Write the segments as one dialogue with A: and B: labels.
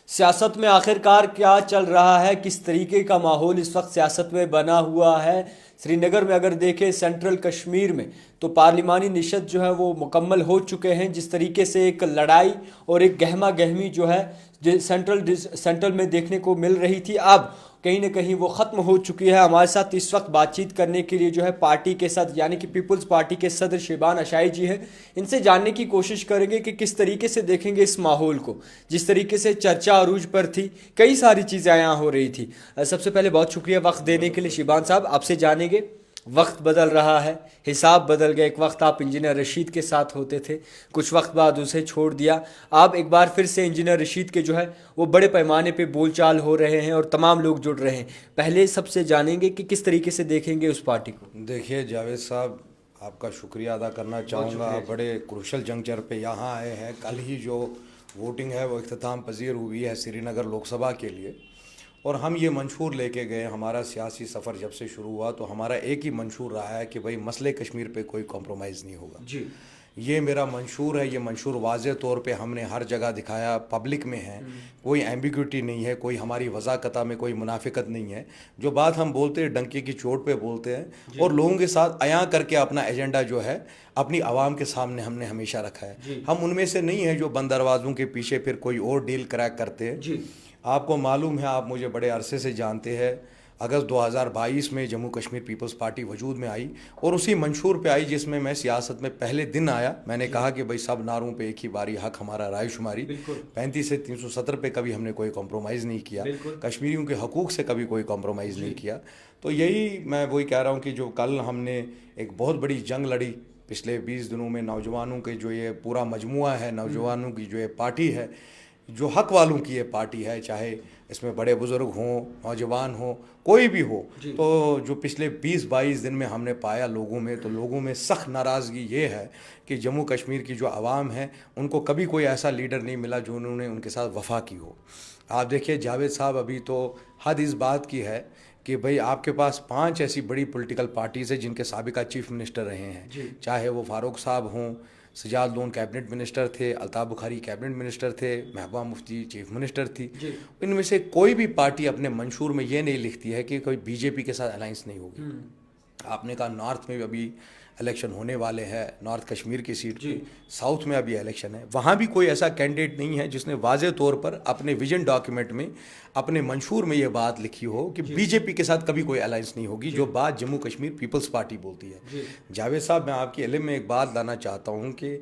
A: सियासत में आखिरकार क्या चल रहा है, किस तरीके का माहौल इस वक्त सियासत में बना हुआ है। श्रीनगर में अगर देखें, सेंट्रल कश्मीर में तो पार्लिमानी निशस्त जो है वो मुकम्मल हो चुके हैं। जिस तरीके से एक लड़ाई और एक गहमा गहमी जो है सेंट्रल में देखने को मिल रही थी, अब कहीं ना कहीं वो ख़त्म हो चुकी है। हमारे साथ इस वक्त बातचीत करने के लिए जो है पार्टी के साथ यानी कि पीपल्स पार्टी के सदर शिबान अशाई जी हैं। इनसे जानने की कोशिश करेंगे कि किस तरीके से देखेंगे इस माहौल को। जिस तरीके से चर्चा अरूज पर थी, कई सारी चीज़ें यहाँ हो रही थी। सबसे पहले बहुत शुक्रिया वक्त देने के लिए शिबान साहब। आपसे जानेंगे, वक्त बदल रहा है, हिसाब बदल गया। एक वक्त आप इंजीनियर रशीद के साथ होते थे, कुछ वक्त बाद उसे छोड़ दिया। आप एक बार फिर से इंजीनियर रशीद के जो है वो बड़े पैमाने पे बोलचाल हो रहे हैं और तमाम लोग जुड़ रहे हैं। पहले सबसे जानेंगे कि किस तरीके से देखेंगे उस पार्टी को।
B: देखिए जावेद साहब, आपका शुक्रिया अदा करना चाहूँगा। आप बड़े क्रूशल जंक्चर पे यहाँ आए हैं। कल ही जो वोटिंग है वो इख्तिताम पजीर हुई है श्रीनगर लोकसभा के लिए, और हम ये मंशूर लेके गए। हमारा सियासी सफ़र जब से शुरू हुआ तो हमारा एक ही मंशूर रहा है कि भाई मसले कश्मीर पे कोई कॉम्प्रोमाइज़ नहीं होगा
A: जी।
B: ये मेरा मंशूर है। ये मंशूर वाज़े तौर पे हमने हर जगह दिखाया, पब्लिक में है, कोई एम्बिग्विटी नहीं है, कोई हमारी वज़ाकता में कोई मुनाफिकत नहीं है। जो बात हम बोलते हैं डंके की चोट पे बोलते हैं और लोगों के साथ अयां करके अपना एजेंडा जो है अपनी आवाम के सामने हमने हमेशा रखा है। हम उनमें से नहीं है जो बंद दरवाज़ों के पीछे फिर कोई और डील क्रैक करते हैं। आपको मालूम है, आप मुझे बड़े अरसे से जानते हैं, अगस्त 2022 में जम्मू कश्मीर पीपल्स पार्टी वजूद में आई और उसी मंशूर पे आई जिसमें मैं सियासत में पहले दिन आया। मैंने कहा कि भाई सब नारों पे एक ही बारी हक हमारा रायशुमारी। 35 से 370 पे कभी हमने कोई कॉम्प्रोमाइज़ नहीं किया, कश्मीरियों के हकूक़ से कभी कोई कॉम्प्रोमाइज़ नहीं किया। तो यही मैं वही कह रहा हूँ कि जो कल हमने एक बहुत बड़ी जंग लड़ी पिछले 20 दिनों में, नौजवानों के जो ये पूरा मजमुआ है, नौजवानों की जो ये पार्टी है, जो हक वालों की ये पार्टी है, चाहे इसमें बड़े बुज़ुर्ग हों, नौजवान हों, कोई भी हो, तो जो पिछले 20-22 दिन में हमने पाया लोगों में, तो लोगों में सख्त नाराज़गी ये है कि जम्मू कश्मीर की जो आवाम है उनको कभी कोई ऐसा लीडर नहीं मिला जो उन्होंने उनके साथ वफा की हो। आप देखिए जावेद साहब, अभी तो हद इस बात की है कि भाई आपके पास 5 ऐसी बड़ी पॉलिटिकल पार्टीज़ है जिनके साबिका चीफ मिनिस्टर रहे हैं, चाहे वो फारूक साहब हों, सजाद लोन कैबिनेट मिनिस्टर थे, अल्ताफ़ बुखारी कैबिनेट मिनिस्टर थे, महबूबा मुफ्ती चीफ मिनिस्टर थी। इनमें से कोई भी पार्टी अपने मंशूर में ये नहीं लिखती है कि कोई बीजेपी के साथ अलायंस नहीं होगी। आपने कहा नॉर्थ में भी अभी इलेक्शन होने वाले हैं, नॉर्थ कश्मीर की सीट पे, साउथ में अभी इलेक्शन है, वहाँ भी कोई ऐसा कैंडिडेट नहीं है जिसने वाज़े तौर पर अपने विजन डॉक्यूमेंट में, अपने मंशूर में ये बात लिखी हो कि बीजेपी के साथ कभी कोई अलायंस नहीं होगी, जो बात जम्मू कश्मीर पीपल्स पार्टी बोलती है। जावेद साहब, मैं आपके इल्म में एक बात लाना चाहता हूँ कि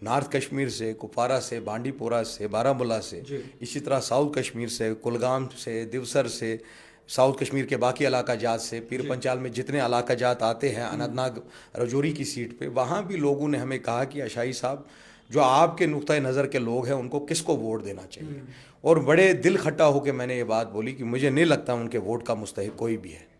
B: नॉर्थ कश्मीर से, कुपवारा से, बांडीपोरा से, बारामूला से, इसी तरह साउथ कश्मीर से, कुलगाम से, दिवसर से, साउथ कश्मीर के बाकी इलाका जात से, पीर पंचाल में जितने इलाका जात आते हैं, अनंतनाग रजौरी की सीट पे, वहाँ भी लोगों ने हमें कहा कि अशाई साहब, जो आपके नुक्ता नज़र के लोग हैं उनको किसको वोट देना चाहिए। और बड़े दिल खट्टा होकर मैंने ये बात बोली कि मुझे नहीं लगता उनके वोट का मुस्तहिक कोई भी है,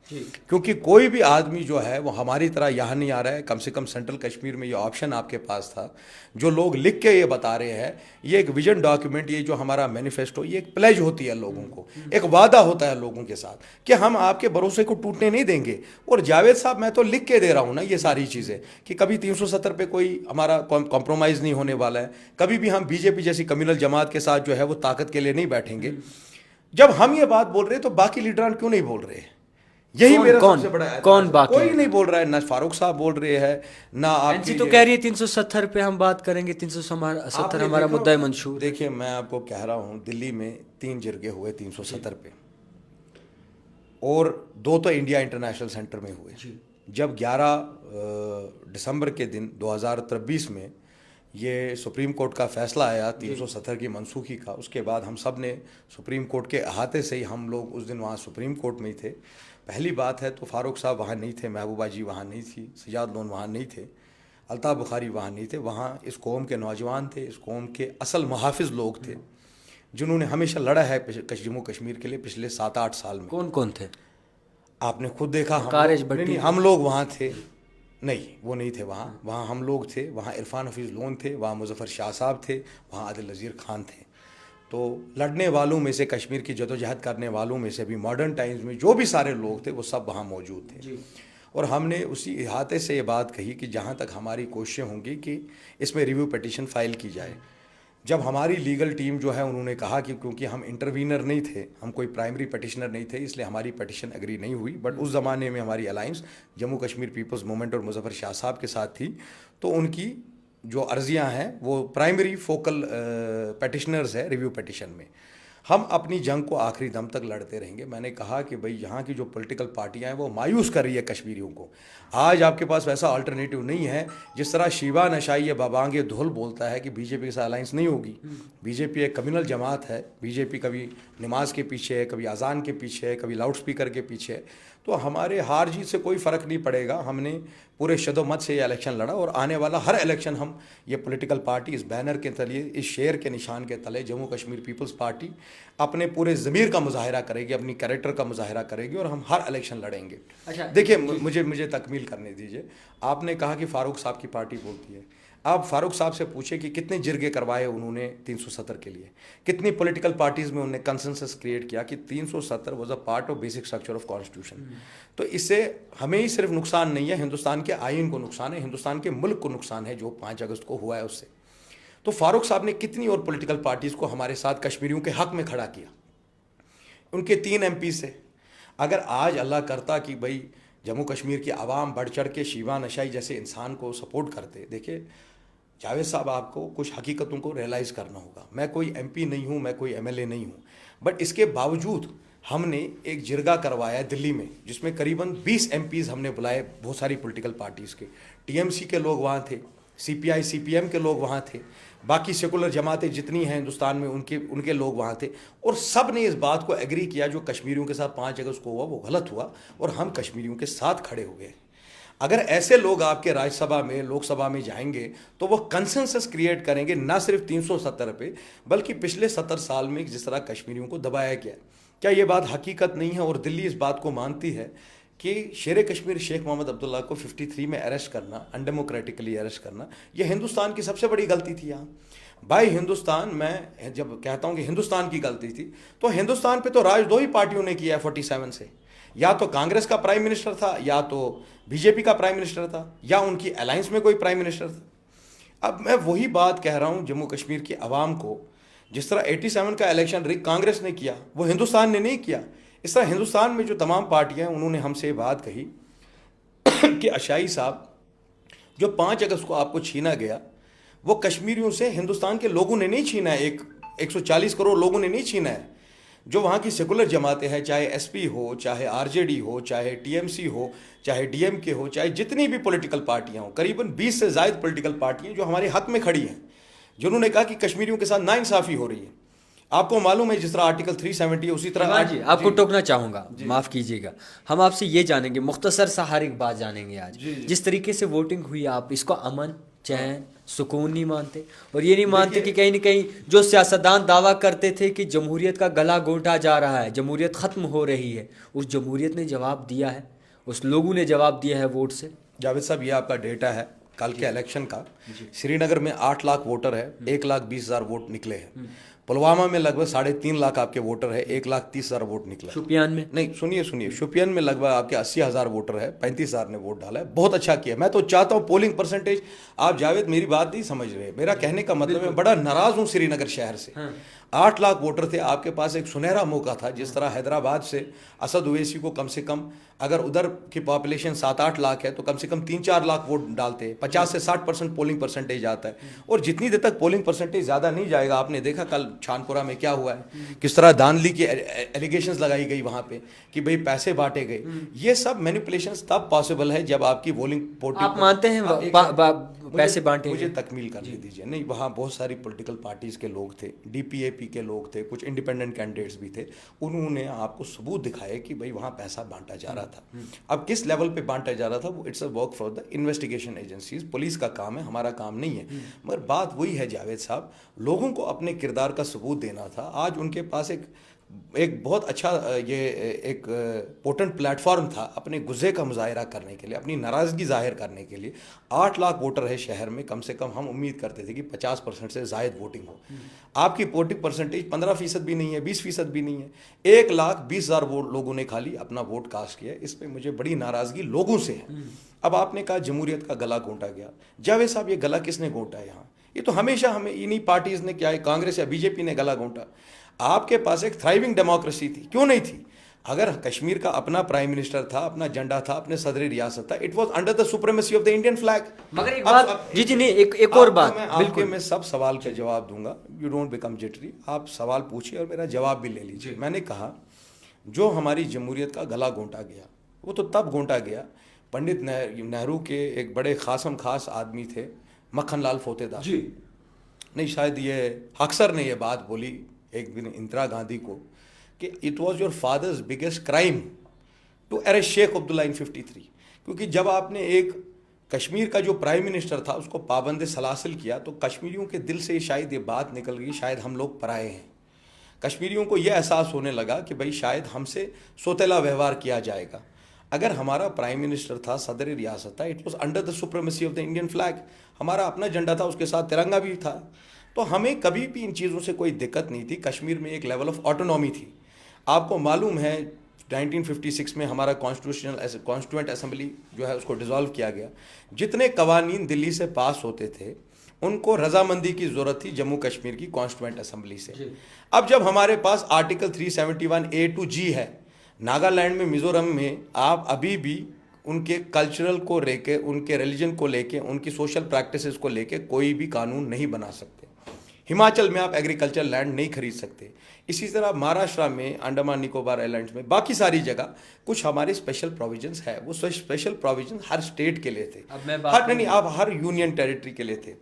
B: क्योंकि कोई भी आदमी जो है वो हमारी तरह यहाँ नहीं आ रहा है। कम से कम सेंट्रल कश्मीर में ये ऑप्शन आपके पास था। जो लोग लिख के ये बता रहे हैं, ये एक विजन डॉक्यूमेंट, ये जो हमारा मैनिफेस्टो, ये एक प्लेज होती है लोगों को, एक वादा होता है लोगों के साथ कि हम आपके भरोसे को टूटने नहीं देंगे। और जावेद साहब, मैं तो लिख के दे रहा हूँ ना ये सारी चीज़ें कि कभी 370 पे कोई हमारा कॉम्प्रोमाइज़ नहीं होने वाला है, कभी भी हम बीजेपी जैसी कम्युनल जमात के साथ जो है वो ताकत के लिए नहीं बैठेंगे। जब हम ये बात बोल रहे हैं तो बाकी लीडरान क्यों नहीं बोल रहे? यही मेरा सबसे बड़ा
A: कौन बाकी?
B: कोई नहीं बोल रहा है, ना फारूक साहब बोल रहे हैं, ना आप
A: तो कह रही है 370 पे हम बात करेंगे, 370 हमारा मुद्दा है मंशूर।
B: देखिए, मैं आपको कह रहा हूँ, दिल्ली में 3 जिरगे हुए 370 पे, और 2 तो इंडिया इंटरनेशनल सेंटर में हुए। जब 11 दिसंबर के दिन 2023 में ये सुप्रीम कोर्ट का फैसला आया 370 की मनसूखी का, उसके बाद हम सब ने सुप्रीम कोर्ट के अहाते से ही, हम लोग उस दिन वहाँ सुप्रीम कोर्ट में ही थे। पहली बात है तो फारूक साहब वहाँ नहीं थे, महबूबा जी वहाँ नहीं थी, सजाद लोन वहाँ नहीं थे, अल्ताफ़ बुखारी वहाँ नहीं थे। वहाँ इस कौम के नौजवान थे, इस कौम के असल मुहाफिज लोग थे जिन्होंने हमेशा लड़ा है जम्मू कश्मीर के लिए पिछले 7-8 साल में।
A: कौन कौन थे?
B: आपने खुद देखा, हम लोग वहाँ थे। नहीं, वो नहीं थे वहाँ हम लोग थे। वहाँ इरफान हफीज़ लोन थे, वहाँ मुजफ्फर शाह साहब थे, वहाँ आदिल नज़ीर खान थे। तो लड़ने वालों में से, कश्मीर की जदोजहद करने वालों में से भी मॉडर्न टाइम्स में जो भी सारे लोग थे वो सब वहाँ मौजूद थे। और हमने उसी इहाते से ये बात कही कि जहाँ तक हमारी कोशिशें होंगी कि इसमें रिव्यू पिटीशन फ़ाइल की जाए। जब हमारी लीगल टीम जो है उन्होंने कहा कि क्योंकि हम इंटरवीनर नहीं थे, हम कोई प्राइमरी पटिशनर नहीं थे, इसलिए हमारी पटिशन एग्री नहीं हुई, बट उस ज़माने में हमारी alliance Jammu Kashmir people's movement और मुजफ्फर शाह साहब के साथ थी, तो उनकी जो अर्जियां हैं वो प्राइमरी फोकल पटिशनर्स है रिव्यू पटिशन में। हम अपनी जंग को आखिरी दम तक लड़ते रहेंगे। मैंने कहा कि भाई यहाँ की जो पॉलिटिकल पार्टियाँ हैं वो मायूस कर रही है कश्मीरियों को। आज आपके पास वैसा अल्टरनेटिव नहीं है। जिस तरह शिवा नशाई या बाबांगे धुल बोलता है कि बीजेपी के साथ अलायंस नहीं होगी, बीजेपी एक कम्युनल जमात है, बीजेपी कभी नमाज के पीछे है, कभी अजान के पीछे है, कभी लाउड स्पीकर के पीछे है, तो हमारे हार जीत से कोई फ़र्क नहीं पड़ेगा। हमने पूरे शदोमत से ये इलेक्शन लड़ा और आने वाला हर इलेक्शन हम ये पॉलिटिकल पार्टी इस बैनर के तले, इस शेर के निशान के तले जम्मू कश्मीर पीपल्स पार्टी अपने पूरे ज़मीर का मुजाहिरा करेगी, अपनी कैरेक्टर का मुजाहिरा करेगी और हम हर इलेक्शन लड़ेंगे।
A: अच्छा,
B: देखिए, मुझे तकमील करने दीजिए। आपने कहा कि फारूक साहब की पार्टी बोलती है। आप फारूक साहब से पूछे कि कितने जिरगे करवाए उन्होंने 370 के लिए, कितनी पॉलिटिकल पार्टीज़ में उन्होंने कंसेंसस क्रिएट किया कि 370 was a part of basic structure of constitution. तो इससे हमें ही सिर्फ नुकसान नहीं है, हिंदुस्तान के आइन को नुकसान है, हिंदुस्तान के मुल्क को नुकसान है जो 5 अगस्त को हुआ है उससे। तो फारूक साहब ने कितनी और पॉलिटिकल पार्टीज़ को हमारे साथ कश्मीरियों के हक में खड़ा किया, उनके 3 MP से। अगर आज अल्लाह करता कि भाई जम्मू कश्मीर की आवाम बढ़ चढ़ के शिवा नशाई जैसे इंसान को सपोर्ट करते। देखिए जावेद साहब, आपको कुछ हकीकतों को रियलाइज़ करना होगा। मैं कोई MP नहीं हूँ, मैं कोई MLA नहीं हूँ, बट इसके बावजूद हमने एक जिरगा करवाया दिल्ली में जिसमें करीबन 20 MPs हमने बुलाए, बहुत सारी पॉलिटिकल पार्टीज़ के। TMC के लोग वहाँ थे, CPI CPM के लोग वहाँ थे, बाकी सेकुलर जमातें जितनी हैं हिंदुस्तान में उनके लोग वहाँ थे, और सब ने इस बात को एग्री किया जो कश्मीरियों के साथ 5 अगस्त को हुआ वो गलत हुआ और हम कश्मीरियों के साथ खड़े हो गए। अगर ऐसे लोग आपके राज्यसभा में, लोकसभा में जाएंगे तो वो कंसेंसस क्रिएट करेंगे, ना सिर्फ 370 पे, बल्कि पिछले 70 साल में जिस तरह कश्मीरियों को दबाया गया। क्या ये बात हकीकत नहीं है? और दिल्ली इस बात को मानती है कि शेर कश्मीर शेख मोहम्मद अब्दुल्ला को 53 में अरेस्ट करना, अनडेमोक्रेटिकली अरेस्ट करना, यह हिंदुस्तान की सबसे बड़ी गलती थी। यहाँ भाई हिंदुस्तान, मैं जब कहता हूँ कि हिंदुस्तान की गलती थी, तो हिंदुस्तान पे तो राज 2 ही पार्टियों ने किया है 47 से। या तो कांग्रेस का प्राइम मिनिस्टर था, या तो बीजेपी का प्राइम मिनिस्टर था, या उनकी अलायंस में कोई प्राइम मिनिस्टर था। अब मैं वही बात कह रहा हूँ जम्मू कश्मीर की आवाम को, जिस तरह 87 का इलेक्शन कांग्रेस ने किया, वो हिंदुस्तान ने नहीं किया। इस तरह हिंदुस्तान में जो तमाम पार्टियां हैं उन्होंने हमसे ये बात कही कि अशाई साहब, जो 5 अगस्त को आपको छीना गया वो कश्मीरियों से हिंदुस्तान के लोगों ने नहीं छीना है, 140 करोड़ लोगों ने नहीं छीना है। जो वहाँ की सेकुलर जमातें हैं, चाहे SP हो, चाहे RJD हो, चाहे TMC हो, चाहे DMK हो, चाहे जितनी भी पॉलिटिकल पार्टियां हो, करीबन 20 से ज़ायद पॉलिटिकल पार्टियां जो हमारे हक में खड़ी हैं, जिन्होंने कहा कि कश्मीरियों के साथ नाइंसाफ़ी हो रही है। आपको मालूम है जिस तरह आर्टिकल 370 है उसी तरह
A: जी, आपको टोकना चाहूँगा, माफ़ कीजिएगा। हम आपसे ये जानेंगे, मुख्तसर सा हर एक बात जानेंगे आज। जिस तरीके से वोटिंग हुई, आप इसको अमन, चैन, सुकून नहीं मानते? और ये नहीं मानते कि कहीं ना कहीं जो सियासतदान दावा करते थे कि जमहूरियत का गला घोंटा जा रहा है, जमहूरियत ख़त्म हो रही है, उस जमहूरियत ने जवाब दिया है, उस लोगों ने जवाब दिया है वोट से?
B: जावेद साहब, ये आपका डेटा है कल के इलेक्शन का। श्रीनगर में 8 लाख वोटर है, 1,20,000 वोट निकले हैं। पुलवामा में लगभग 3.5 लाख आपके वोटर है, 1,30,000 वोट निकला।
A: शुपियान में
B: नहीं, सुनिए, शुपियान में लगभग आपके 80,000 वोटर है, 35,000 ने वोट डाला है। बहुत अच्छा किया। मैं तो चाहता हूँ पोलिंग परसेंटेज, आप जावेद मेरी बात नहीं समझ रहे, मेरा कहने का मतलब मैं बड़ा नाराज हूँ श्रीनगर शहर से। 8 लाख वोटर थे, आपके पास एक सुनहरा मौका था। जिस तरह हैदराबाद से असद ओवैसी को कम से कम, अगर उधर की पॉपुलेशन 7-8 लाख है तो कम से कम 3-4 लाख वोट डालते, 50 से 60% पोलिंग परसेंटेज आता है। और जितनी देर तक पोलिंग परसेंटेज ज़्यादा नहीं जाएगा, आपने देखा कल छानपुरा में क्या हुआ है, किस तरह धांधली की एलिगेशंस लगाई गई वहाँ पे कि भाई पैसे बांटे गए। ये सब मैनिपुलेशंस तब पॉसिबल है जब आपकी वोटिंग।
A: आप मानते हैं पैसे बांटे?
B: मुझे तकमील करने दीजिए। नहीं, वहाँ बहुत सारी पॉलिटिकल पार्टीज़ के लोग थे, DPAP के लोग थे, कुछ इंडिपेंडेंट कैंडिडेट्स भी थे। उन्होंने आपको सबूत दिखाए कि भाई वहाँ पैसा बांटा जा रहा था। अब किस लेवल पे बांटा जा रहा था वो it's a work for the investigation agencies, police का काम है, हमारा काम नहीं है। मगर बात वही है जावेद साहब, लोगों को अपने किरदार का सबूत देना था। आज उनके पास एक बहुत अच्छा एक पोटेंट प्लेटफॉर्म था अपने गुस्से का मुजाहिरा करने के लिए, अपनी नाराज़गी जाहिर करने के लिए। 8 लाख वोटर है शहर में, कम से कम हम उम्मीद करते थे कि 50% से ज़ायद वोटिंग हो। आपकी वोटिंग परसेंटेज 15% भी नहीं है, 20% भी नहीं है। 1,20,000 लोगों ने खाली अपना वोट कास्ट किया। इस पर मुझे बड़ी नाराज़गी लोगों से है। अब आपने कहा जमहूरियत का गला घोंटा गया। जावेद साहब, ये गला किसने घोंटा है? यहाँ ये तो हमेशा हमें इन्हीं पार्टीज ने क्या है, कांग्रेस या बीजेपी ने गला घोंटा। आपके पास एक थ्राइविंग डेमोक्रेसी थी, क्यों नहीं थी? अगर कश्मीर का अपना प्राइम मिनिस्टर था, अपना झंडा था, अपने सदरी रियासत था, it was under the supremacy of the Indian flag.
A: मगर एक बात जी जी नहीं, एक और बात
B: बिल्कुल, मैं सब सवाल का जवाब दूंगा, यू डोंट बिकम जिटरी। आप सवाल पूछिए और मेरा जवाब भी ले लीजिए। मैंने कहा जो हमारी जमहूरियत का गला घोंटा गया, वो तो तब घोंटा गया, पंडित नेहरू के एक बड़े खासम खास आदमी थे मक्खन लाल फोतेदार
A: जी,
B: नहीं, शायद ये अक्सर ने ये बात बोली एक दिन इंदिरा गांधी को कि it was your father's biggest crime to arrest Sheikh Abdullah in 53, क्योंकि जब आपने एक कश्मीर का जो प्राइम मिनिस्टर था उसको पाबंद सलासिल किया तो कश्मीरियों के दिल से शायद ये बात निकल गई, शायद हम लोग पराए हैं। कश्मीरियों को यह एहसास होने लगा कि भाई शायद हमसे सोतेला व्यवहार किया जाएगा। अगर हमारा प्राइम मिनिस्टर था, सदर रियासत था, it was under the supremacy of the Indian flag, हमारा अपना झंडा था, उसके साथ तिरंगा भी था, तो हमें कभी भी इन चीज़ों से कोई दिक्कत नहीं थी। कश्मीर में एक लेवल ऑफ ऑटोनॉमी थी। आपको मालूम है 1956 में हमारा कॉन्स्टिट्यूएंट असेंबली जो है उसको डिसॉल्व किया गया। जितने कवानीन दिल्ली से पास होते थे उनको रजामंदी की ज़रूरत थी जम्मू कश्मीर की कॉन्स्टिट्यूएंट असेंबली से। अब जब हमारे पास आर्टिकल 371A to G है, नागालैंड में, मिजोरम में आप अभी भी उनके कल्चरल को लेके, उनके रिलीजन को लेके, उनकी सोशल प्रैक्टिसेस को लेके कोई भी कानून नहीं बना सकते। हिमाचल में आप एग्रीकल्चर लैंड नहीं खरीद सकते। इसी तरह महाराष्ट्र में, अंडमान निकोबार आइलैंड्स में, बाकी सारी जगह कुछ हमारे स्पेशल प्रोविजंस है। वो स्पेशल प्रोविजन हर स्टेट के लिए थे, हर यूनियन टेरिटरी के लिए थे।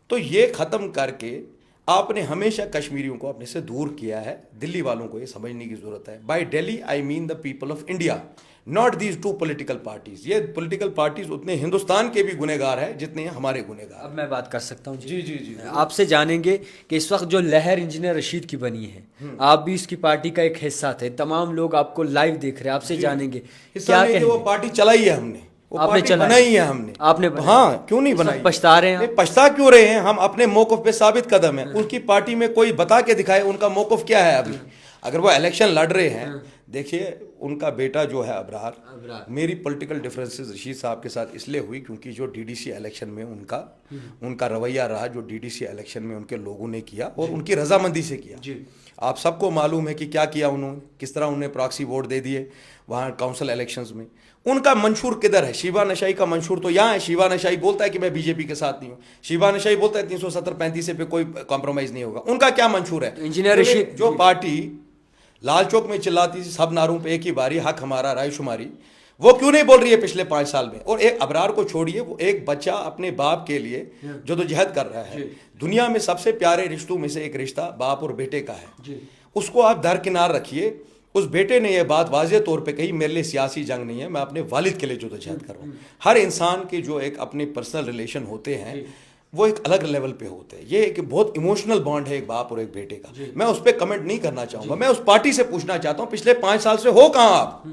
B: तो ये खत्म करके आपने हमेशा कश्मीरियों को अपने से दूर किया है। दिल्ली वालों को ये समझने की जरूरत है। By Delhi I mean the people of India, not these two political parties. ये पॉलिटिकल पार्टीज उतने हिंदुस्तान के भी गुनेगार है जितने हमारे गुनेगार।
A: अब मैं बात कर सकता हूँ
B: जी जी जी,
A: आपसे जानेंगे कि इस वक्त जो लहर इंजीनियर रशीद की बनी है, आप भी इसकी पार्टी का एक हिस्सा थे, तमाम लोग आपको लाइव देख रहे हैं, आपसे जानेंगे क्या कहेंगे?
B: वो पार्टी चलाई है हमने,
A: आपने
B: बनाई है हमने,
A: आपने
B: हाँ, क्यों नहीं बनाई?
A: पछता रहे हैं?
B: पछता क्यों रहे हैं? हम अपने मौकफ पे साबित कदम है। उनकी पार्टी में कोई बता के दिखाए उनका मौकफ क्या है अभी। अगर वो इलेक्शन लड़ रहे हैं, देखिए उनका बेटा जो है अबरार, मेरी पॉलिटिकल डिफरेंसेस रशीद साहब के साथ इसलिए हुई क्योंकि जो डीडीसी इलेक्शन में उनका रवैया रहा, जो डीडीसी इलेक्शन में उनके लोगों ने किया और उनकी रजामंदी से किया। आप सबको मालूम है कि क्या किया उन्होंने, किस तरह उन्हें प्रॉक्सी वोट दे दिए वहाँ काउंसिल इलेक्शंस में। उनका मंशूर किधर है? शिवा नशाई का मंशूर तो यहाँ है। शिवा नशाई बोलता है कि मैं बीजेपी के साथ नहीं हूँ। शिवा नशाई बोलता है 370-35 पे कोई कॉम्प्रोमाइज नहीं होगा। उनका क्या मंशूर है?
A: इंजीनियर रशीद
B: जो पार्टी लाल चौक में चिल्लाती थी सब नारों पे एक ही बारी, हक हमारा, रायशुमारी, वो क्यों नहीं बोल रही है पिछले 5 साल में? और एक अबरार को छोड़िए, वो एक बच्चा अपने बाप के लिए जदोजहद कर रहा है। दुनिया में सबसे प्यारे रिश्तों में से एक रिश्ता बाप और बेटे का है। उसको आप दरकिनार रखिए। उस बेटे ने यह बात वाज़े तौर पे कही, मेरे लिए सियासी जंग नहीं है, मैं अपने वालिद के लिए जदोजहद कर रहा हूँ। हर इंसान के जो एक अपने पर्सनल रिलेशन होते हैं वो एक अलग लेवल पे होते हैं। ये एक बहुत इमोशनल बॉन्ड है एक बाप और एक बेटे का। मैं उस पर कमेंट नहीं करना चाहूंगा। मैं उस पार्टी से पूछना चाहता हूं, पिछले 5 साल से हो कहां आप?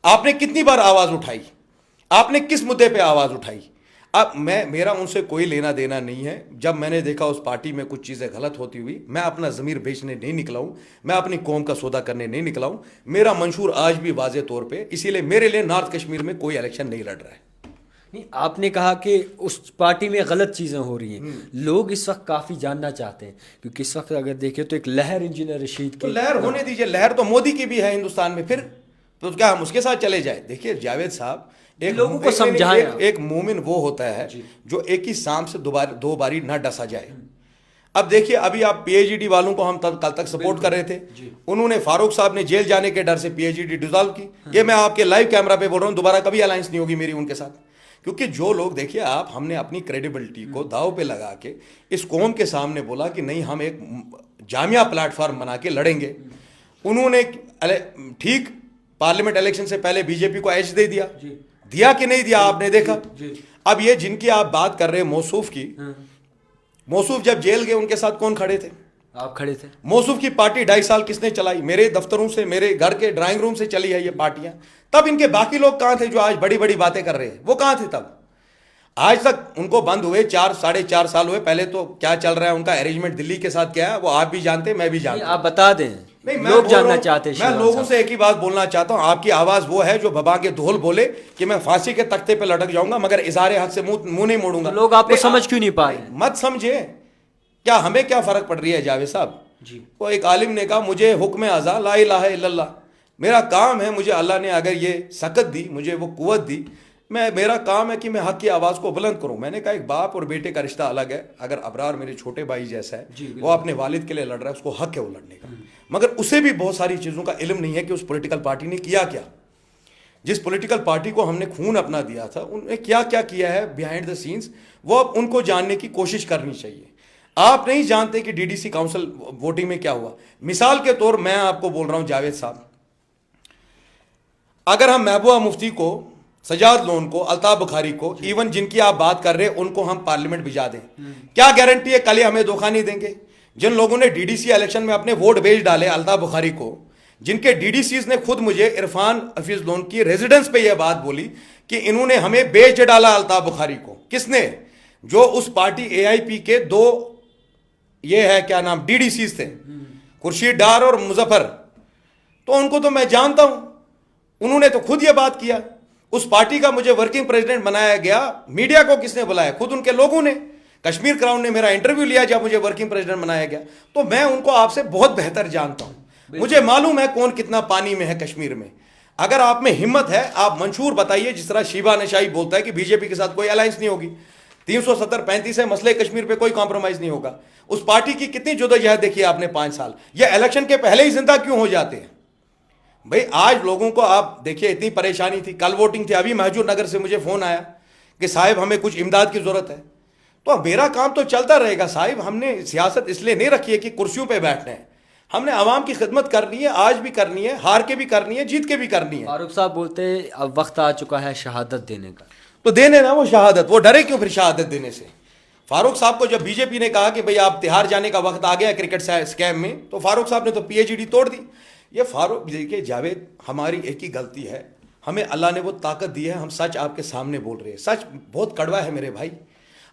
B: आपने कितनी बार आवाज उठाई? आपने किस मुद्दे पे आवाज उठाई? अब मेरा उनसे कोई लेना देना नहीं है। जब मैंने देखा उस पार्टी में कुछ चीज़ें गलत होती हुई, मैं अपना ज़मीर बेचने नहीं निकला हूँ, मैं अपनी कौम का सौदा करने नहीं निकला हूँ। मेरा मंशूर आज भी वाज़े तौर पे, इसीलिए मेरे लिए नॉर्थ कश्मीर में कोई इलेक्शन नहीं लड़ रहा है।
A: नहीं, आपने कहा कि उस पार्टी में गलत चीज़ें हो रही हैं। लोग इस वक्त काफ़ी जानना चाहते हैं, क्योंकि इस वक्त अगर देखें तो एक लहर इंजीनियर रशीद की,
B: तो लहर होने दीजिए। लहर तो मोदी की भी है हिंदुस्तान में, फिर तो क्या हम उसके साथ चले जाए? देखिए जावेद साहब, एक
A: लोगों को समझाएं।
B: एक मोमिन वो होता है जो एक ही सांप से दो बारी ना डसा जाए। अब देखिए, अभी आप पीएचडी वालों को हम कल तक सपोर्ट कर रहे थे, उन्होंने फारूक साहब ने जेल जाने के डर से पीएचडी डिसॉल्व की। ये मैं आपके लाइव कैमरा पे बोल रहा हूँ, दोबारा कभी अलायंस नहीं होगी मेरी उनके साथ। क्योंकि जो लोग, देखिए आप, हमने अपनी क्रेडिबिलिटी को दाव पे लगा के इस कौम के सामने बोला कि नहीं हम एक जामिया प्लेटफॉर्म बना के लड़ेंगे। उन्होंने ठीक पार्लियामेंट इलेक्शन से पहले बीजेपी को एज दे दिया कि नहीं दिया? आपने देखा। अब ये जिनकी आप बात कर रहे हैं मौसूफ की, मौसूफ जब जेल गए उनके साथ कौन खड़े थे?
A: आप खड़े थे।
B: मौसूफ की पार्टी 2.5 साल किसने चलाई? मेरे दफ्तरों से, मेरे घर के ड्राइंग रूम से चली है ये पार्टियां। तब इनके बाकी लोग कहां थे जो आज बड़ी बड़ी बातें कर रहे हैं? वो कहां थे तब? आज तक उनको बंद हुए 4-4.5 साल हुए। पहले तो क्या चल रहा है उनका अरेंजमेंट दिल्ली के साथ क्या है वो आप भी जानते हैं, मैं भी जानता हूं।
A: आप बता दें
B: नहीं, मैं
A: लोग
B: बोल
A: जानना
B: रहा हूं,
A: चाहते हैं
B: मैं
A: शिवराज
B: लोगों
A: साहब।
B: से एक ही बात बोलना चाहता हूं, आपकी आवाज वो है जो बबा के ढोल बोले कि मैं फांसी के तख्ते पे लटक जाऊंगा मगर इज़हार हक से मुंह नहीं मोड़ूंगा।
A: तो लोग आपको
B: नहीं,
A: समझ क्यों नहीं पा रहे हैं?
B: मत समझे, क्या हमें क्या फर्क पड़ रही है जावेद साहब।
A: जी।
B: वो एक आलिम ने कहा मुझे हुक्म आज़ा ला इलाहा इल्लल्लाह, मेरा काम है, मुझे अल्लाह ने अगर ये सकत दी, मुझे वो कुव्वत दी, मेरा काम है कि मैं हक की आवाज़ को बुलंद करूं। मैंने कहा एक बाप और बेटे का रिश्ता अलग है, अगर अबरार मेरे छोटे भाई जैसा है, वो अपने वालिद के लिए लड़ रहा है, उसको हक है वो लड़ने का, मगर उसे भी बहुत सारी चीज़ों का इल्म नहीं है कि उस पॉलिटिकल पार्टी ने किया क्या। जिस पॉलिटिकल पार्टी को हमने खून अपना दिया था, उन्होंने क्या क्या किया है बिहाइंड द सीन्स, वो अब उनको जानने की कोशिश करनी चाहिए। आप नहीं जानते कि डीडीसी काउंसिल वोटिंग में क्या हुआ। मिसाल के तौर मैं आपको बोल रहा हूं जावेद साहब, अगर हम महबूबा मुफ्ती को, सजाद लोन को, अल्ताफ बुखारी को, इवन जिनकी आप बात कर रहे हैं उनको हम पार्लियामेंट भिजा दें, क्या गारंटी है कल ये हमें धोखा नहीं देंगे। जिन लोगों ने डीडीसी इलेक्शन में अपने वोट बेच डाले अल्ताफ बुखारी को, जिनके डीडीसीज ने खुद मुझे इरफान हफीज लोन की रेजिडेंस पे यह बात बोली कि इन्होंने हमें बेच डाला अल्ताफ बुखारी को। किसने? जो उस पार्टी एआईपी के दो ये है क्या नाम डीडीसीज थे, खुर्शीद डार और मुजफ्फर, तो उनको तो मैं जानता हूं, उन्होंने तो खुद ये बात किया। उस पार्टी का मुझे वर्किंग प्रेसिडेंट बनाया गया, मीडिया को किसने बुलाया? खुद उनके लोगों ने। कश्मीर क्राउन ने मेरा इंटरव्यू लिया जब मुझे वर्किंग प्रेसिडेंट बनाया गया। तो मैं उनको आपसे बहुत बेहतर जानता हूं, मुझे मालूम है कौन कितना पानी में है कश्मीर में। अगर आप में हिम्मत है आप मंशूर बताइए, जिस तरह शिबा नशाई बोलता है कि बीजेपी के साथ कोई अलायंस नहीं होगी, 370-35 है, मसले कश्मीर पे कोई कॉम्प्रोमाइज नहीं होगा। उस पार्टी की कितनी जदोजहद देखी आपने 5 साल, ये इलेक्शन के पहले ही जिंदा क्यों हो जाते हैं भाई। आज लोगों को आप देखिए इतनी परेशानी थी, कल वोटिंग थी, अभी महजूर नगर से मुझे फोन आया कि साहिब हमें कुछ इमदाद की जरूरत है। तो मेरा काम तो चलता रहेगा साहिब, हमने सियासत इसलिए नहीं रखी है कि कुर्सियों पे बैठना है, हमने आवाम की खिदमत करनी है, आज भी करनी है, हार के भी करनी है, जीत के भी करनी है।
A: फारूक साहब बोलते हैं अब वक्त आ चुका है शहादत देने का,
B: तो देने ना वो शहादत, वो डरे क्यों फिर शहादत देने से। फारूक साहब को जब बीजेपी ने कहा कि भाई आप तिहाड़ जाने का वक्त आ गया क्रिकेट स्कैम में, तो फारूक साहब ने तो पीएचडी तोड़ दी। ये फारूक देखिए जावेद, हमारी एक ही गलती है, हमें अल्लाह ने वो ताकत दी है, हम सच आपके सामने बोल रहे हैं। सच बहुत कड़वा है मेरे भाई,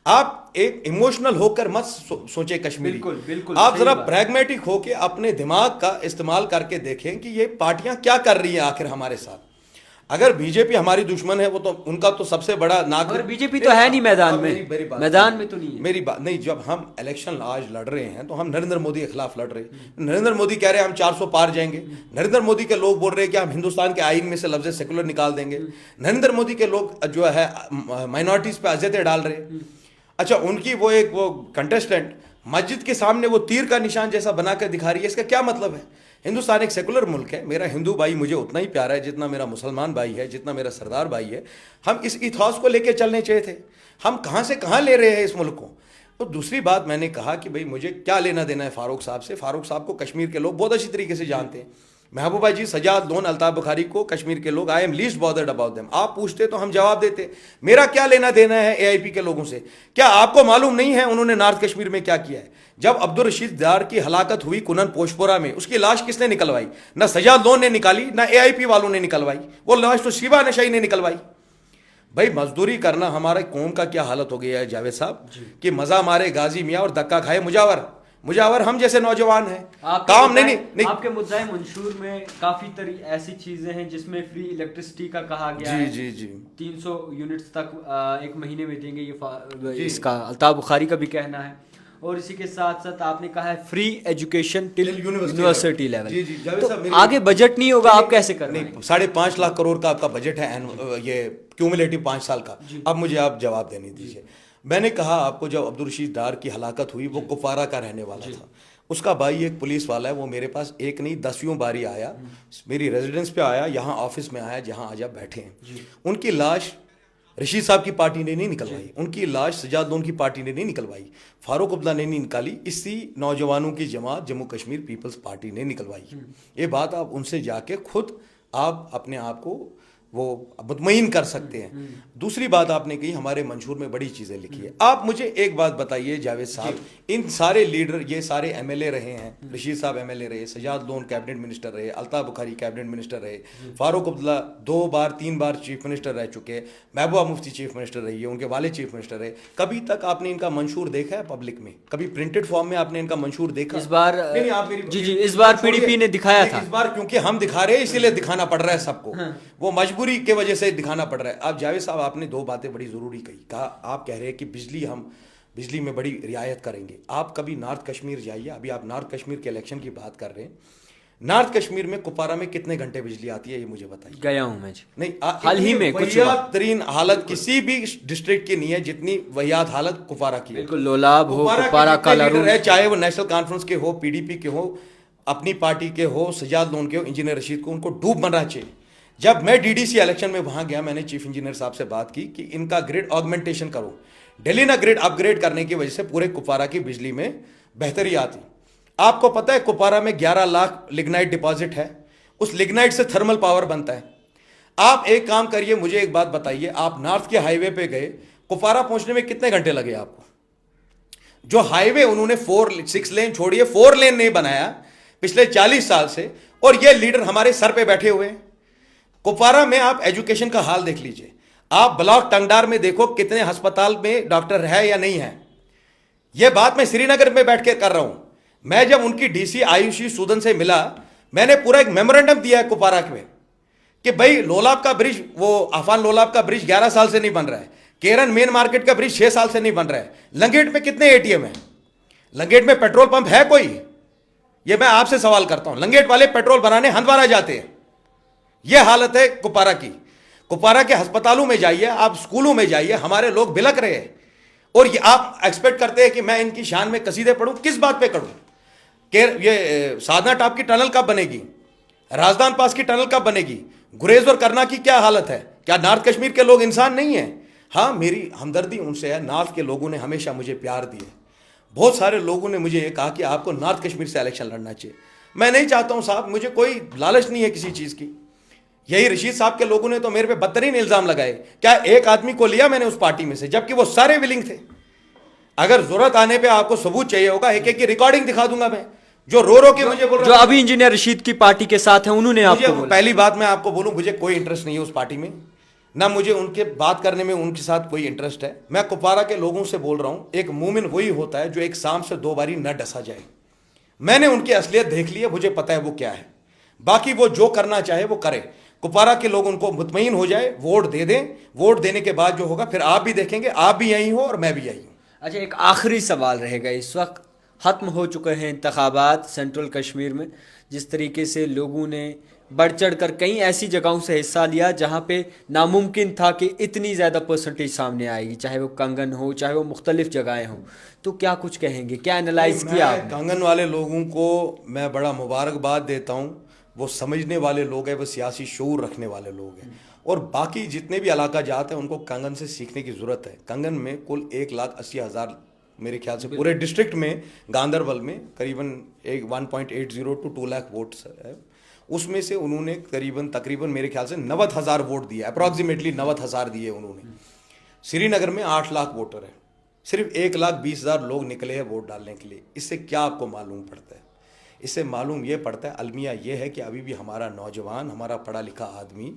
B: आप एक इमोशनल होकर मत सोचे कश्मीरी,
A: बिल्कुल बिल्कुल
B: आप जरा प्रैग्मेटिक होकर अपने दिमाग का इस्तेमाल करके देखें कि ये पार्टियां क्या कर रही हैं आखिर हमारे साथ। अगर बीजेपी हमारी दुश्मन है, वो तो उनका तो सबसे बड़ा नाक,
A: मगर बीजेपी तो है नहीं मैदान में, मैदान में तो नहीं है।
B: मेरी बात नहीं, जब हम इलेक्शन आज लड़ रहे हैं तो हम नरेंद्र मोदी के खिलाफ लड़ रहे हैं। नरेंद्र मोदी कह रहे हैं हम 400 पार जाएंगे, नरेंद्र मोदी के लोग बोल रहे हैं कि हम हिंदुस्तान के आईन में से लफ्ज सेकुलर निकाल देंगे, नरेंद्र मोदी के लोग जो है माइनॉरिटीज पे अजियतें डाल रहे हैं। अच्छा, उनकी वो कंटेस्टेंट मस्जिद के सामने वो तीर का निशान जैसा बनाकर दिखा रही है, इसका क्या मतलब है? हिंदुस्तान एक सेकुलर मुल्क है, मेरा हिंदू भाई मुझे उतना ही प्यारा है जितना मेरा मुसलमान भाई है, जितना मेरा सरदार भाई है। हम इस इथॉस को लेके चलने चाहिए थे, हम कहाँ से कहाँ ले रहे हैं इस मुल्क को। तो दूसरी बात मैंने कहा कि भाई मुझे क्या लेना देना है फारूक साहब से। फारूक साहब को कश्मीर के लोग बहुत अच्छी तरीके से जानते हैं, महबूबा जी, सजाद लोन, अल्ताफ बुखारी को कश्मीर के लोग, I am least bothered about them. आप पूछते तो हम जवाब देते, मेरा क्या लेना देना है एआईपी के लोगों से। क्या आपको मालूम नहीं है उन्होंने नॉर्थ कश्मीर में क्या किया है? जब अब्दुल रशीद डार की हलाकत हुई कुनन पोशपोरा में, उसकी लाश किसने निकलवाई? ना सजाद लोन ने निकाली, ना एआईपी वालों ने निकलवाई, वो लाश तो शिबा नशाई ने निकलवाई। भाई मजदूरी करना हमारे कौम का क्या हालत हो गया है जावेद साहब, कि मजा मारे गाजी मियाँ और धक्का खाए मुजावर हम जैसे नौजवान हैं। काम नहीं।
A: आपके मुद्दाए मंशूर में काफी ऐसी चीजें हैं जिसमें फ्री इलेक्ट्रिसिटी का कहा गया है, जी 300 यूनिट्स तक एक महीने में देंगे, ये इसका अल्ताफ बुखारी का भी कहना है। और इसी के साथ साथ आपने कहा है free education till university level. तो आगे बजट नहीं होगा, आप कैसे कर रहे हैं?
B: 5.5 लाख करोड़ का आपका बजट है, ये क्यूमुलेटिव 5 साल का। अब मुझे आप जवाब देने दीजिए। मैंने कहा आपको, जब अब्दुल रशीद डार की हलाकत हुई, वो कुपवारा का रहने वाला था, उसका भाई एक पुलिस वाला है, वो मेरे पास एक नहीं 10वीं बारी आया, मेरी रेजिडेंस पे आया, यहाँ ऑफिस में आया जहाँ आज आप बैठे हैं। उनकी लाश रशीद साहब की पार्टी ने नहीं निकलवाई, उनकी लाश सजाद लोन की पार्टी ने नहीं निकलवाई, फारूक अब्दुल्ला ने नहीं निकाली, इसी नौजवानों की जमात जम्मू कश्मीर पीपल्स पार्टी ने निकलवाई। ये बात आप उनसे जाके खुद आप अपने आप को वो मुतमईन कर सकते हैं। दूसरी बात आपने कही, हमारे मंशूर में बड़ी चीज़ें लिखी है। आप मुझे एक बात बताइए जावेद साहब, इन सारे लीडर, ये सारे एमएलए रहे हैं, रशीद साहब एमएलए रहे, सजाद लोन कैबिनेट मिनिस्टर रहे, अल्ताफ बुखारी कैबिनेट मिनिस्टर रहे, फारूक अब्दुल्ला 2 बार 3 बार चीफ मिनिस्टर रह चुके हैं, महबूबा मुफ्ती चीफ मिनिस्टर रही है, उनके वाले चीफ मिनिस्टर रहे। कभी तक आपने इनका मंशूर देखा है पब्लिक में? कभी प्रिंटेड फॉर्म में आपने इनका मंशूर देखा?
A: इस बार
B: नहीं, आप मेरी
A: जी इस बार पीडीपी ने दिखाया था।
B: इस बार क्योंकि हम दिखा रहे हैं इसीलिए दिखाना पड़ रहा है सबको। वो मजबूरी के वजह से दिखाना पड़ रहा है। अब जावेद साहब, आपने 2 बातें बड़ी ज़रूरी कही। कहा, आप कह रहे हैं कि बिजली में बड़ी रियायत करेंगे। आप कभी नॉर्थ कश्मीर जाइए, अभी आप नॉर्थ कश्मीर के इलेक्शन की बात कर रहे हैं। नॉर्थ कश्मीर में कुपवारा में कितने घंटे बिजली आती है, ये मुझे बताइए।
A: गया हूं मैं जी।
B: नहीं,
A: हाल ही में कुछ
B: वहियात तरीन हालत किसी भी डिस्ट्रिक्ट की नहीं है जितनी वहियात हालत कुपवारा की है।
A: बिल्कुल, लोलाब हो, कुपवारा का लारू,
B: चाहे वो नेशनल कॉन्फ्रेंस के हो, पीडीपी के हो, अपनी पार्टी के हो, सजाद लोन के हो, इंजीनियर रशीद को, उनको डूब मरना चाहिए। जब मैं डीडीसी इलेक्शन में वहां गया, मैंने चीफ इंजीनियर साहब से बात की कि इनका ग्रिड ऑगमेंटेशन करो। दिल्ली ना ग्रिड अपग्रेड करने की वजह से पूरे कुपवारा की बिजली में बेहतरी आती। आपको पता है कुपवारा में 11 लाख लिग्नाइट डिपॉजिट है, उस लिग्नाइट से थर्मल पावर बनता है। आप एक काम करिए, मुझे एक बात बताइए, आप नॉर्थ के हाईवे पे गए, कुपवारा पहुंचने में कितने घंटे लगे आपको? जो हाईवे उन्होंने 6 लेन छोड़िए, 4 लेन नहीं बनाया पिछले 40 साल से, और ये लीडर हमारे सर पे बैठे हुए हैं। कुपवारा में आप एजुकेशन का हाल देख लीजिए, आप ब्लॉक टंगडार में देखो कितने अस्पताल में डॉक्टर है या नहीं है। यह बात मैं श्रीनगर में बैठ के कर रहा हूं। मैं जब उनकी डीसी आयुषी सूदन से मिला, मैंने पूरा एक मेमोरेंडम दिया है कुपवारा में कि भाई लोलाब का ब्रिज, वो आफान लोलाब का ब्रिज 11 साल से नहीं बन रहा है, केरन मेन मार्केट का ब्रिज 6 साल से नहीं बन रहा है, लंगेट में कितने एटीएम है, लंगेट में पेट्रोल पंप है कोई? ये मैं आपसे सवाल करता हूं। लंगेट वाले पेट्रोल बनाने हंदवारा जाते हैं। यह हालत है कुपवारा की। कुपवारा के अस्पतालों में जाइए, आप स्कूलों में जाइए, हमारे लोग बिलक रहे हैं। और ये आप एक्सपेक्ट करते हैं कि मैं इनकी शान में कसीदे पढ़ूं? किस बात पे करूं? ये साधना टॉप की टनल कब बनेगी? राजदान पास की टनल कब बनेगी? गुरेज और करना की क्या हालत है? क्या नॉर्थ कश्मीर के लोग इंसान नहीं है? हाँ, मेरी हमदर्दी उनसे है। नॉर्थ के लोगों ने हमेशा मुझे प्यार दिया। बहुत सारे लोगों ने मुझे ये कहा कि आपको नॉर्थ कश्मीर से इलेक्शन लड़ना चाहिए। मैं नहीं चाहता हूं साहब, मुझे कोई लालच नहीं है किसी चीज़ की। यही रशीद साहब के लोगों ने तो मेरे पे बदतरीन इल्ज़ाम लगाए। क्या एक आदमी को लिया मैंने उस पार्टी में से, जबकि वो सारे विलिंग थे। अगर जरूरत आने पे आपको सबूत चाहिए होगा, एक की रिकॉर्डिंग दिखा दूंगा मैं, जो रो के मुझे बोल रहा,
A: जो अभी इंजीनियर रशीद की पार्टी के साथ है, उन्होंने आपको बोला।
B: पहली बात मैं आपको बोलूं, मुझे कोई इंटरेस्ट नहीं है उस पार्टी में, ना मुझे उनके बात करने में उनके साथ कोई इंटरेस्ट है। मैं कुपवारा के लोगों से बोल रहा हूं, एक मोमिन वही होता है जो एक सांप से 2 बारी न डसा जाए। मैंने उनकी असलियत देख ली है, मुझे पता है वो क्या है। बाकी वो जो करना चाहे वो करे। कुपवारा के लोग उनको मुतमईन हो जाए, वोट दे दें। वोट देने के बाद जो होगा फिर आप भी देखेंगे, आप भी यहीं हो और मैं भी यहीं हूं।
A: अच्छा, एक आखिरी सवाल रहेगा। इस वक्त ख़त्म हो चुके हैं इंतखाबात सेंट्रल कश्मीर में। जिस तरीके से लोगों ने बढ़ चढ़ कर कई ऐसी जगहों से हिस्सा लिया जहां पे नामुमकिन था कि इतनी ज़्यादा परसेंटेज सामने आएगी, चाहे वो कंगन हो, चाहे वो मुख्तलिफ जगहें हों, तो क्या कुछ कहेंगे? क्या एनालाइज किया आपने?
B: कंगन वाले लोगों को मैं बड़ा मुबारकबाद देता हूँ। वो समझने वाले लोग हैं, वो सियासी शऊर रखने वाले लोग हैं। और बाकी जितने भी इलाका जाते हैं उनको कंगन से सीखने की ज़रूरत है। कंगन में कुल 1,80,000 मेरे ख्याल से पूरे डिस्ट्रिक्ट में, गांधरबल में करीबन 1.80 to 2 लाख वोट्स है। उसमें से उन्होंने तकरीबन मेरे ख्याल से 90,000 वोट दिए, अप्रॉक्सीमेटली 90,000 दिए उन्होंने। श्रीनगर में 8 लाख वोटर है, सिर्फ 1,20,000 लोग निकले हैं वोट डालने के लिए। इससे क्या आपको मालूम पड़ता है? इससे मालूम ये पड़ता है, अलमिया ये है कि अभी भी हमारा नौजवान, हमारा पढ़ा लिखा आदमी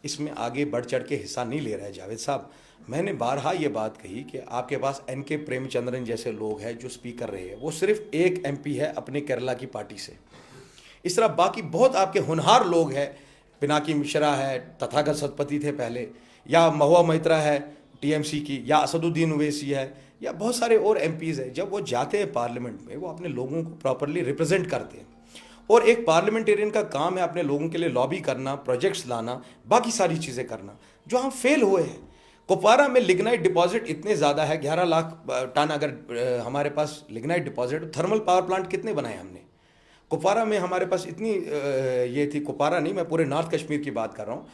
B: इसमें आगे बढ़ चढ़ के हिस्सा नहीं ले रहा है। जावेद साहब, मैंने बारहा ये बात कही कि आपके पास NK प्रेमचंद्रन जैसे लोग हैं जो स्पीकर रहे हैं, वो सिर्फ एक MP है अपने केरला की पार्टी से। इस तरह बाकी बहुत आपके होनहार लोग हैं, पिनाकी मिश्रा है, तथागत सतपथी थे पहले, या महुआ मैत्रा है TMC की, या असदुद्दीन ओवैसी है, या बहुत सारे और MPs हैं। जब वो जाते हैं पार्लियामेंट में, वो अपने लोगों को प्रॉपरली रिप्रेजेंट करते हैं। और एक पार्लियामेंटेरियन का काम है अपने लोगों के लिए लॉबी करना, प्रोजेक्ट्स लाना, बाकी सारी चीज़ें करना, जो हम फेल हुए हैं। कुपवारा में लिग्नाइट डिपॉजिट इतने ज़्यादा है, 11 लाख टन अगर हमारे पास lignite deposit. Thermal power plant कितने बनाए हमने कुपवारा में? हमारे पास इतनी ये थी, कुपवारा नहीं, मैं पूरे नॉर्थ कश्मीर की बात कर रहा हूँ।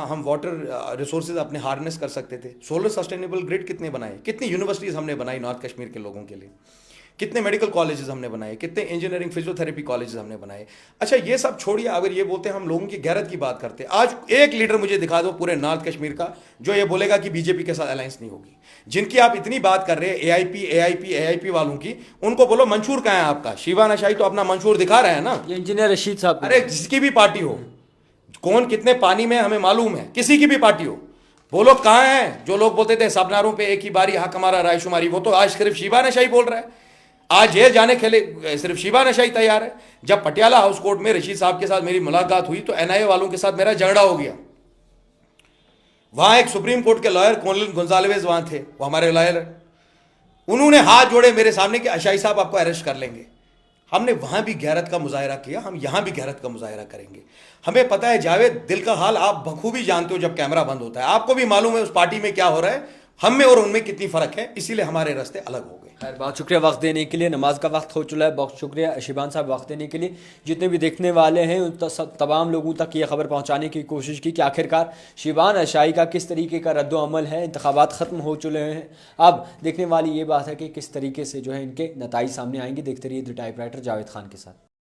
B: हम वाटर रिसोर्सेज अपने हार्नेस कर सकते थे। सोलर सस्टेनेबल ग्रिड कितने बनाए? कितनी यूनिवर्सिटीज़ हमने बनाई नॉर्थ कश्मीर के लोगों के लिए? कितने मेडिकल कॉलेजेस हमने बनाए, कितने इंजीनियरिंग फिजियोथेरेपी कॉलेजेस हमने बनाए। अच्छा ये सब छोड़िए, अगर ये बोलते हैं हम लोगों की गैरत की बात करते हैं, आज एक लीडर मुझे दिखा दो पूरे नॉर्थ कश्मीर का जो ये बोलेगा कि बीजेपी के साथ अलायंस नहीं होगी। जिनकी आप इतनी बात कर रहे हैं एआईपी वालों की, उनको बोलो मंशूर कहाँ है आपका? शिवा नशाई तो अपना मंशूर दिखा रहे हैं ना।
A: ये इंजीनियर रशीद साहब,
B: अरे जिसकी भी पार्टी हो, कौन कितने पानी में हमें मालूम है, किसी की भी पार्टी हो, बोलो कहाँ है? जो लोग बोलते थे सबनारों पे एक ही बारी हक हमारा रायशुमारी, वो तो आज सिर्फ शिवा नशाई बोल रहा है। आज जेल जाने के लिए सिर्फ शिवा नशाई तैयार है। जब पटियाला हाउस कोर्ट में रशीद साहब के साथ मेरी मुलाकात हुई तो एनआईए वालों के साथ मेरा झगड़ा हो गया। वहां एक सुप्रीम कोर्ट के लॉयर कोलिन गोंजाल्वेज वहां थे, वो हमारे लॉयर, उन्होंने हाथ जोड़े मेरे सामने कि अशाई साहब आपको अरेस्ट कर लेंगे। हमने वहां भी गैरत का मुजाहरा किया, हम यहां भी गैरत का मुजाहरा करेंगे। हमें पता है जावेद, दिल का हाल आप बखूबी जानते हो। जब कैमरा बंद होता है आपको भी मालूम है उस पार्टी में क्या हो रहा है, हम में और उनमें कितनी फर्क है, इसीलिए हमारे रास्ते अलग हो गए।
A: खैर, बहुत शुक्रिया वक्त देने के लिए। नमाज का वक्त हो चुका है। बहुत शुक्रिया शिबान साहब वक्त देने के लिए। जितने भी देखने वाले हैं उन तमाम लोगों तक ये खबर पहुंचाने की कोशिश की कि आखिरकार शिबान अशाई का किस तरीके का रद्द-ओ-अमल है। इंतखाबात ख़त्म हो चुके हैं, अब देखने वाली ये बात है कि किस तरीके से जो है इनके नताइज सामने आएंगे। देखते रहिए द टाइपराइटर जावेद खान के साथ।